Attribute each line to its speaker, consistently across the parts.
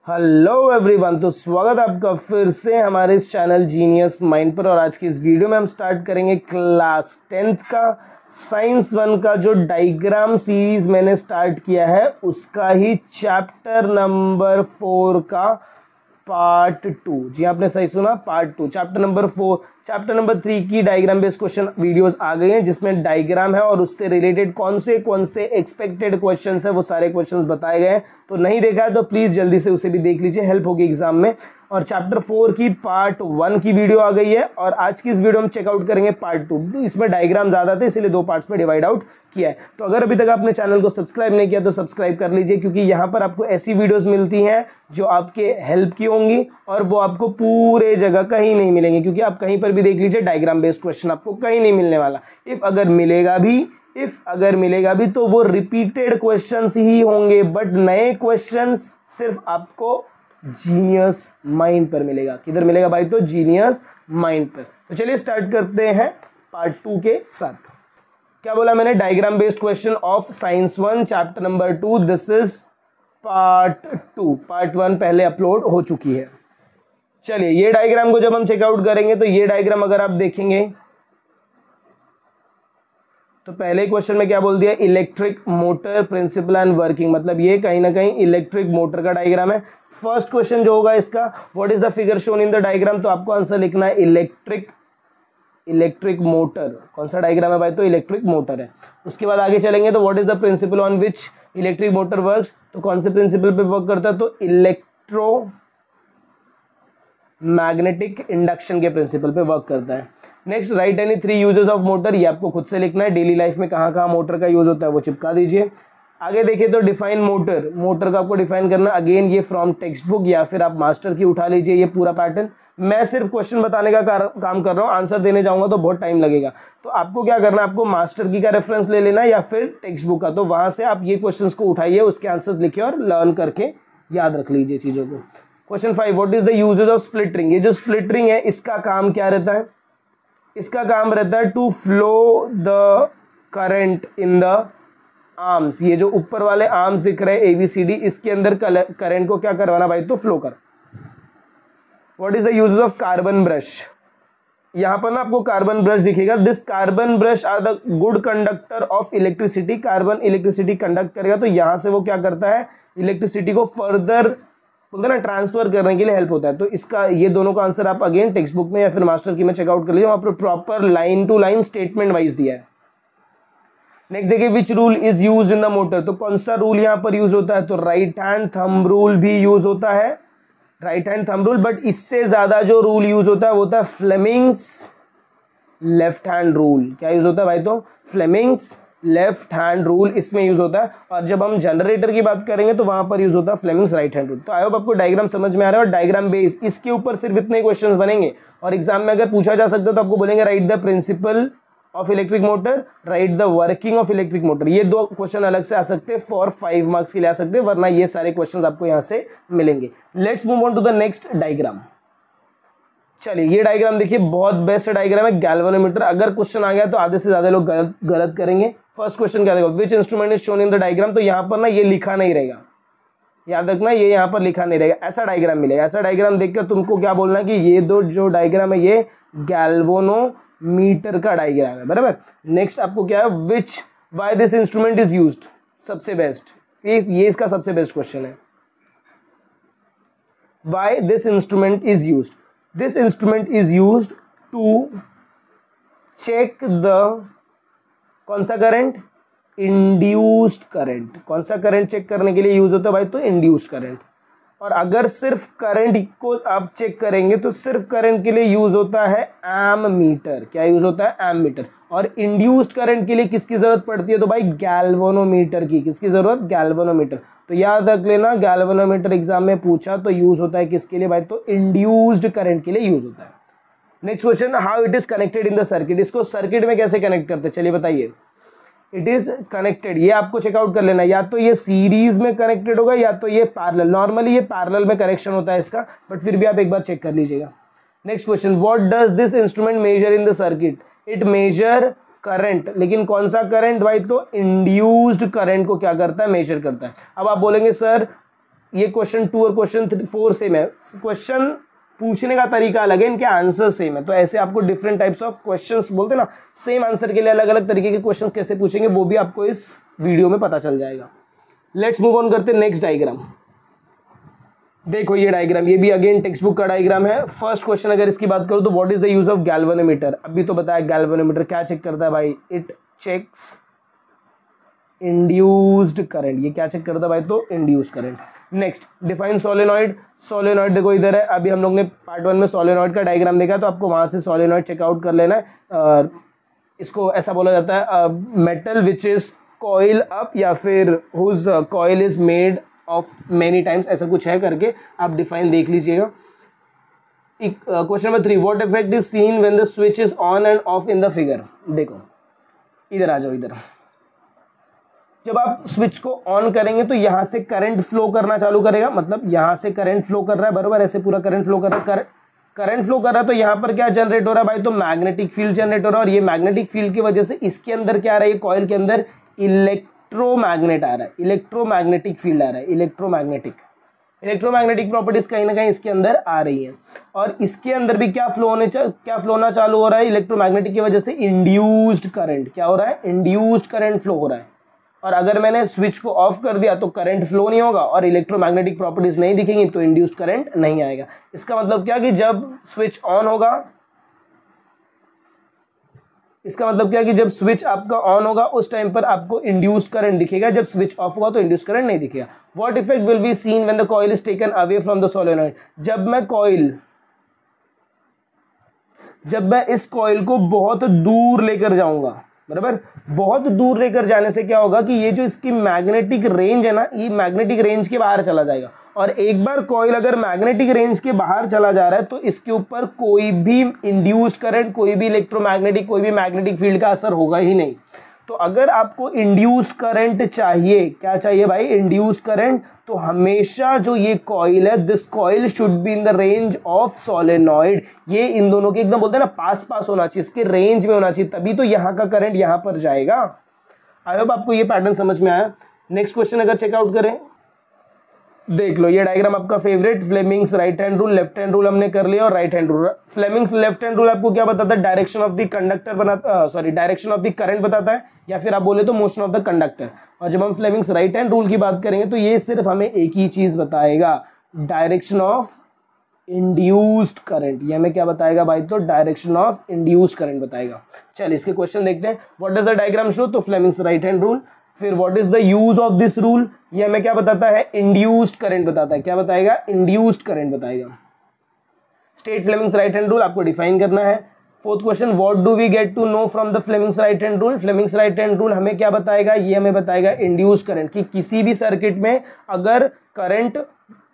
Speaker 1: Hello everyone, तो स्वागत है आपका फिर से हमारे इस चैनल जीनियस माइंड पर। और आज की इस वीडियो में हम स्टार्ट करेंगे क्लास 10th का साइंस 1 का जो डायग्राम सीरीज मैंने स्टार्ट किया है उसका ही चैप्टर नंबर 4 का पार्ट 2। जी आपने सही सुना, part 2 chapter number 4। Chapter number 3 की डायग्राम बेस्ड क्वेश्चन वीडियोस आ गई हैं जिसमें डायग्राम है और उससे रिलेटेड कौन से एक्सपेक्टेड क्वेश्चंस है वो सारे क्वेश्चंस बताए गए हैं। तो नहीं देखा है तो प्लीज जल्दी से उसे भी देख लीजिए, हेल्प होगी एग्जाम में। और चैप्टर 4 की पार्ट 1 की वीडियो आ गई है और आज की इस वीडियो में चेकआउट करेंगे पार्ट 2। इसमें डायग्राम ज्यादा थे इसलिए 2 पार्ट्स में डिवाइड आउट किया है। तो अगर अभी तक आपने चैनल को सब्सक्राइब नहीं किया तो सब्सक्राइब कर लीजिए, क्योंकि यहाँ पर आपको ऐसी वीडियोस मिलती हैं जो आपके हेल्प की होंगी और वो आपको पूरे जगह कहीं नहीं मिलेंगे, क्योंकि आप कहीं पर भी देख लीजिए डायग्राम बेस्ड क्वेश्चन आपको कहीं नहीं मिलने वाला। इफ अगर मिलेगा भी तो वो रिपीटेड क्वेश्चंस ही होंगे, बट नए क्वेश्चंस सिर्फ आपको जीनियस माइंड पर मिलेगा। किधर मिलेगा भाई? तो जीनियस माइंड पर। तो चलिए स्टार्ट करते हैं पार्ट 2 के साथ। क्या बोला मैंने? Diagram based question of science 1 chapter number 2। This is part 2। Part 1 पहले अपलोड हो चुकी है। चलिए ये डायग्राम को जब हम चेकआउट करेंगे तो ये डायग्राम अगर आप देखेंगे तो पहले क्वेश्चन में क्या बोल दिया? Electric motor principle and working, मतलब ये कहीं ना कहीं इलेक्ट्रिक मोटर का डायग्राम है। फर्स्ट क्वेश्चन जो होगा इसका, what is the figure shown in the diagram, तो आपको आंसर लिखना है इलेक्ट्रिक मोटर। कौन सा डायग्राम है भाई? तो इलेक्ट्रिक मोटर है। उसके बाद आगे चलेंगे तो what is the principal on which electric motor works, तो कौन से प्रिंसिपल पे वर्क करता है? तो इलेक्ट्रो मैग्नेटिक इंडक्शन के प्रिंसिपल पे वर्क करता है। Next, write any 3 uses of motor, ये आपको खुद से लिखना है। डेली लाइफ में कहाँ कहाँ मोटर का यूज होता है वो चिपका दीजिए। आगे देखिए तो डिफाइन मोटर का आपको डिफाइन करना। अगेन ये फ्रॉम टेक्स्ट बुक या फिर आप मास्टर की उठा लीजिए ये पूरा पैटर्न। मैं सिर्फ क्वेश्चन बताने का काम कर रहा हूँ, आंसर देने जाऊंगा तो बहुत टाइम लगेगा। तो आपको क्या करना है, आपको मास्टर की का रेफरेंस ले लेना या फिर टेक्स्ट बुक का, तो वहां से आप ये क्वेश्चंस को उठाइए, उसके आंसर्स लिखिए और लर्न करके याद रख लीजिए चीजों को। Question 5, what is the uses of split ring, ये जो स्प्लिट रिंग है इसका काम क्या रहता है? इसका काम रहता है to flow the current in the arms. ये जो ऊपर वाले आर्म्स दिख रहे हैं ABCD, इसके अंदर करंट को क्या करवाना भाई? तो फ्लो कर। What is the uses of carbon brush, यहां पर ना आपको कार्बन ब्रश दिखेगा। This carbon brush are the good conductor of electricity, carbon electricity conduct करेगा तो यहां से वो क्या करता है? इलेक्ट्रिसिटी को फर्दर बोलते हैं ना ट्रांसफर करने के लिए हेल्प होता है। तो इसका ये दोनों का आंसर आप अगेन टेक्स्ट बुक में या फिर मास्टर की में चेकआउट कर लीजिए, वहां पर proper line to line statement wise दिया है। नेक्स्ट देखिए, which rule is use in the motor, तो कौन सा रूल यहाँ पर यूज होता है? तो राइट हैंड थंब रूल भी यूज होता है, right hand thumb rule. But इससे ज्यादा जो रूल यूज होता है वो होता है फ्लेमिंग्स लेफ्ट हैंड रूल। क्या यूज होता है भाई? तो फ्लेमिंग्स लेफ्ट हैंड रूल इसमें यूज होता है। और जब हम जनरेटर की बात करेंगे तो वहां पर यूज होता है फ्लेमिंग्स राइट हैंड रूल। तो आई होप आपको डायग्राम समझ में आ रहा है। और डायग्राम बेस इसके ऊपर सिर्फ इतने क्वेश्चंस बनेंगे और एग्जाम में अगर पूछा जा सकता है तो आपको बोलेंगे right the principle of electric motor, right the working of electric motor. ये 2 क्वेश्चन अलग से आ सकते हैं, फॉर 5 मार्क्स के लिए आ सकते हैं, वरना ये सारे क्वेश्चन आपको यहाँ से मिलेंगे। Let's move on to the next diagram. चलिए ये डायग्राम देखिए, बहुत बेस्ट डायग्राम है, गैल्वेनोमीटर। अगर क्वेश्चन आ गया तो आधे से ज्यादा लोग गलत करेंगे। फर्स्ट क्वेश्चन क्या देखो, which instrument is shown in the diagram, तो यहाँ पर ना ये लिखा नहीं रहेगा, याद रखना ये यहाँ पर लिखा नहीं रहेगा, ऐसा डायग्राम मिलेगा। ऐसा डायग्राम देखकर तुमको क्या बोलना कि ये दो जो डायग्राम है ये गैल्वेनोमीटर का डायग्राम है, बराबर। नेक्स्ट आपको क्या है, which why this instrument is used, सबसे बेस्ट ये इसका सबसे बेस्ट क्वेश्चन है। Why this instrument is used, this instrument is used to check the कौन सा करंट? Induced current. कौन सा करंट चेक करने के लिए यूज होता है भाई? तो इंड्यूस्ड करंट। और अगर सिर्फ करंट को आप चेक करेंगे तो सिर्फ करंट के लिए यूज होता है एमीटर। क्या यूज होता है? एमीटर। और इंड्यूस्ड करंट के लिए किसकी जरूरत पड़ती है? तो भाई गैल्वेनोमीटर की। किसकी जरूरत? गैल्वेनोमीटर। तो याद रख लेना, गैल्वेनोमीटर एग्जाम में पूछा तो यूज होता है किसके लिए भाई? तो इंड्यूस्ड करंट के लिए यूज होता है। Next question, how it is connected in the circuit, इसको सर्किट में कैसे कनेक्ट करते हैं? चलिए बताइए। इट इज कनेक्टेड, ये आपको चेकआउट कर लेना, या तो ये सीरीज में कनेक्टेड होगा या तो ये पैरेलल। नॉर्मली ये पैरेलल में कनेक्शन होता है इसका, बट फिर भी आप एक बार चेक कर लीजिएगा। Next question, what does this instrument measure in the circuit, it measure current. लेकिन कौन सा करंट भाई? तो इंड्यूस्ड करंट को क्या करता है? मेजर करता है। अब आप बोलेंगे सर ये क्वेश्चन 2 और क्वेश्चन 4 सेम है, क्वेश्चन पूछने का तरीका अलग है, इनके आंसर सेम है। तो ऐसे आपको डिफरेंट टाइप्स ऑफ क्वेश्चंस बोलते हैं ना, सेम आंसर के लिए अलग अलग तरीके के क्वेश्चंस कैसे पूछेंगे वो भी आपको इस वीडियो में पता चल जाएगा। लेट्स मूव ऑन करते हैं नेक्स्ट डायग्राम। देखो ये डायग्राम, ये भी अगेन टेक्स्ट बुक का डायग्राम है। फर्स्ट क्वेश्चन अगर इसकी बात करूं तो what is the use of galvanometer. अभी तो बताया गैल्वेनोमीटर क्या चेक करता है भाई, इट चेक्स इंड्यूस्ड करंट। ये क्या चेक करता है भाई, तो induced current. Next define solenoid. Solenoid देखो इधर है, अभी हम लोग ने पार्ट 1 में सोलेनॉइड का डायग्राम देखा, तो आपको वहां से सोलेनॉइड चेकआउट कर लेना है। इसको ऐसा बोला जाता है metal which is coil up या फिर whose coil is made of many times, ऐसा कुछ है करके आप डिफाइन देख लीजिएगा। Question number 3, what effect is seen when the switch is on and off in the figure. देखो इधर आ जाओ, इधर जब आप स्विच को ऑन करेंगे तो यहां से करंट फ्लो करना चालू करेगा, मतलब यहां से करंट फ्लो कर रहा है, बरोबर, ऐसे पूरा करंट फ्लो कर रहा है, करंट फ्लो कर रहा है, तो यहां पर क्या जनरेट हो रहा है भाई, तो मैग्नेटिक फील्ड जनरेट हो रहा है। और ये मैग्नेटिक फील्ड की वजह से इसके अंदर क्या आ रहा है, कॉइल के अंदर इलेक्ट्रोमैग्नेट आ रहा है, इलेक्ट्रोमैग्नेटिक फील्ड आ रहा है, इलेक्ट्रोमैग्नेटिक प्रॉपर्टीज कहीं ना कहीं इसके अंदर आ रही हैं। और इसके अंदर भी क्या फ्लो होना चालू हो रहा है, इलेक्ट्रोमैग्नेटिक की वजह से इंड्यूस्ड करंट, क्या हो रहा है, इंड्यूस्ड करंट फ्लो हो रहा है। और अगर मैंने स्विच को ऑफ कर दिया तो करंट फ्लो नहीं होगा और इलेक्ट्रोमैग्नेटिक प्रॉपर्टीज नहीं दिखेंगी, तो इंड्यूस्ड करंट नहीं आएगा। इसका मतलब क्या कि जब स्विच ऑन होगा, इसका मतलब क्या कि जब स्विच आपका ऑन होगा उस टाइम पर आपको इंड्यूस्ड करंट दिखेगा, जब स्विच ऑफ होगा तो इंड्यूस्ड करंट नहीं दिखेगा। What effect will be seen when the coil is taken away from the solenoid. जब मैं इस कॉइल को बहुत दूर लेकर जाऊंगा, बराबर, बहुत दूर लेकर जाने से क्या होगा कि ये जो इसकी मैग्नेटिक रेंज है ना, ये मैग्नेटिक रेंज के बाहर चला जाएगा। और एक बार कॉइल अगर मैग्नेटिक रेंज के बाहर चला जा रहा है तो इसके ऊपर कोई भी इंड्यूस्ड करंट, कोई भी इलेक्ट्रोमैग्नेटिक, कोई भी मैग्नेटिक फील्ड का असर होगा ही नहीं। तो अगर आपको इंड्यूस करंट चाहिए, क्या चाहिए भाई, इंड्यूस करंट, तो हमेशा जो ये कॉइल है, this coil should be in the range of solenoid. ये इन दोनों के एकदम बोलते हैं ना पास होना चाहिए, इसके रेंज में होना चाहिए, तभी तो यहाँ का करंट यहाँ पर जाएगा। आई होप आपको ये पैटर्न समझ में आया। नेक्स्ट क्वेश्चन अगर चेकआउट करें, देख लो ये डायग्राम आपका favourite, Fleming's right hand rule, left hand rule हमने कर लिया और right hand rule. Fleming's left hand rule आपको क्या बताता है, डायरेक्शन ऑफ द कंडक्टर बनाता, डायरेक्शन ऑफ द करंट बताता है, या फिर आप बोले तो मोशन ऑफ द कंडक्टर। और जब हम फ्लेमिंग्स राइट हैंड रूल की बात करेंगे तो ये सिर्फ हमें एक ही चीज बताएगा, डायरेक्शन ऑफ इंड्यूस्ड करंट। ये हमें क्या बताएगा भाई, तो डायरेक्शन ऑफ इंड्यूस्ड करंट बताएगा। चलिए इसके क्वेश्चन देखते हैं। What does the diagram show, तो फ्लेमिंग्स राइट हैंड रूल। फिर what is the use of this rule, ये हमें क्या बताता है, इंड्यूस्ड करंट बताता है। क्या बताएगा, इंड्यूस्ड करंट बताएगा। State Fleming's right hand rule आपको डिफाइन करना है। Fourth question, what do we get to know from the Fleming's right hand rule. Fleming's right hand rule हमें क्या बताएगा, ये हमें बताएगा इंड्यूस्ड करंट, कि किसी भी सर्किट में अगर current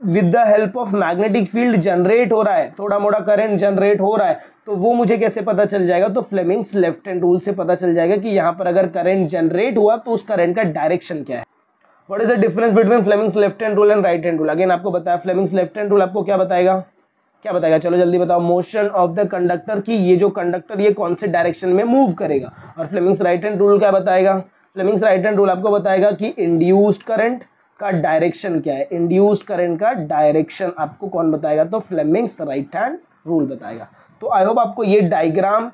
Speaker 1: with the help of magnetic field generate हो रहा है, थोड़ा मोड़ा करंट जनरेट हो रहा है, तो वो मुझे कैसे पता चल जाएगा, तो फ्लेमिंग्स लेफ्ट हैंड रूल से पता चल जाएगा कि यहां पर अगर करंट जनरेट हुआ तो उस करंट का डायरेक्शन क्या है। What is the difference between Fleming's left hand rule and right hand rule. Again आपको बताया फ्लेमिंग्स लेफ्ट हैंड रूल आपको क्या बताएगा, चलो जल्दी बताओ, मोशन ऑफ द कंडक्टर, की ये जो कंडक्टर ये कौन से डायरेक्शन में मूव करेगा। और फ्लेमिंग्स राइट हैंड रूल क्या बताएगा, फ्लेमिंग्स राइट हैंड रूल आपको बताएगा कि इंड्यूस्ड करंट का डायरेक्शन क्या है, इंड्यूस्ड करंट का डायरेक्शन आपको कौन बताएगा, तो फ्लेमिंग्स राइट हैंड रूल बताएगा। तो आई होप आपको ये डायग्राम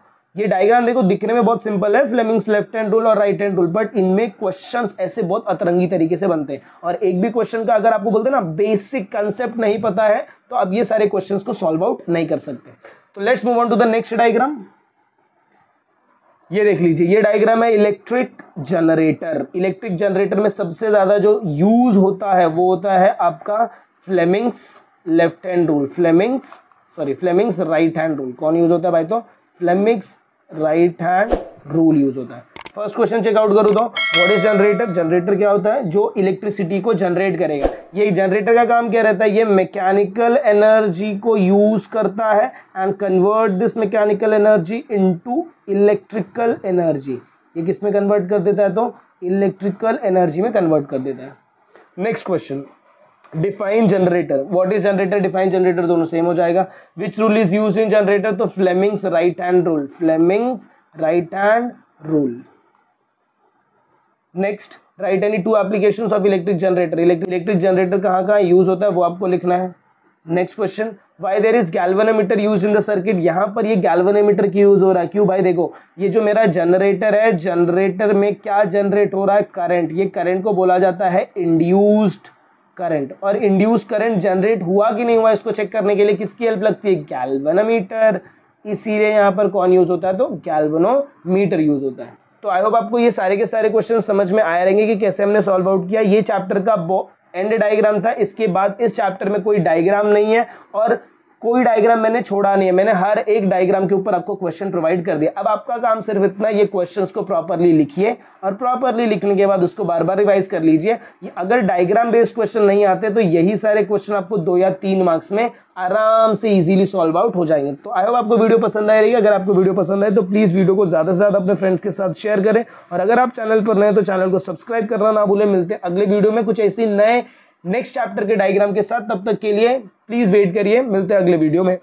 Speaker 1: देखो दिखने में बहुत सिंपल है, फ्लेमिंग्स लेफ्ट हैंड रूल और राइट हैंड रूल, बट इनमें क्वेश्चंस ऐसे बहुत अतरंगी तरीके से बनते हैं। और एक भी क्वेश्चन का अगर आपको बोलते हैं ना बेसिक कंसेप्ट नहीं पता है तो आप ये सारे क्वेश्चंस को सॉल्व आउट नहीं कर सकते। तो let's move on to the next diagram. ये देख लीजिए, ये डायग्राम है इलेक्ट्रिक जनरेटर। इलेक्ट्रिक जनरेटर में सबसे ज्यादा जो यूज होता है वो होता है आपका Fleming's left hand rule, Fleming's right hand rule. कौन यूज होता है भाई, तो Fleming's right hand rule use होता है। फर्स्ट क्वेश्चन चेकआउट करूँ तो व्हाट इज जनरेटर। जनरेटर क्या होता है, जो इलेक्ट्रिसिटी को जनरेट करेगा। ये जनरेटर का काम क्या रहता है, ये मैकेनिकल एनर्जी को यूज करता है and convert this mechanical energy into electrical energy. ये किस में कन्वर्ट कर देता है, तो इलेक्ट्रिकल एनर्जी में कन्वर्ट कर देता है। Next question, define generator. What is generator, define generator, दोनों सेम हो जाएगा। Which rule is use in generator, तो Fleming's right hand rule, Fleming's right hand rule. Next, write any two applications of electric generator, electric generator कहाँ कहाँ use होता है वो आपको लिखना है। Next question, why there is galvanometer use in the circuit, यहाँ पर ये गैल्वेनोमीटर की यूज हो रहा है, क्यों भाई? देखो ये जो मेरा जनरेटर है, जनरेटर में क्या जनरेट हो रहा है? करंट। ये करंट को बोला जाता है इंड्यूस्ड करंट, और इंड्यूस करंट जनरेट हुआ कि नहीं हुआ इसको चेक करने के लिए किसकी हेल्प लगती है? गैल्वेनोमीटर। इसीलिए यहाँ पर कौन यूज होता है? तो गैल्वेनोमीटर यूज होता है। तो आई होप आपको ये सारे के सारे क्वेश्चन समझ में आए रहेंगे कि कैसे हमने सॉल्व आउट किया। ये चैप्टर का एंड डायग्राम था। इसके बाद इस चैप्टर में कोई डायग्राम नहीं है और कोई डायग्राम मैंने छोड़ा नहीं है, मैंने हर एक डायग्राम के ऊपर आपको क्वेश्चन प्रोवाइड कर दिया। अब आपका काम सिर्फ इतना, ये क्वेश्चंस को प्रॉपरली लिखिए और प्रॉपरली लिखने के बाद उसको बार बार रिवाइज कर लीजिए। अगर डायग्राम बेस्ड क्वेश्चन नहीं आते तो यही सारे क्वेश्चन आपको 2 या 3 मार्क्स में आराम से इजीली सॉल्व आउट हो जाएंगे। तो आई होप आपको वीडियो पसंद आई रही। अगर आपको वीडियो पसंद आए तो प्लीज वीडियो को ज्यादा से ज्यादा अपने फ्रेंड्स के साथ शेयर करें, और अगर आप चैनल पर नए हैं तो चैनल को सब्सक्राइब करना ना भूलें। मिलते हैं अगले वीडियो में कुछ ऐसी नए नेक्स्ट चैप्टर के डायग्राम के साथ, तब तक के लिए प्लीज वेट करिए। मिलते हैं अगले वीडियो में।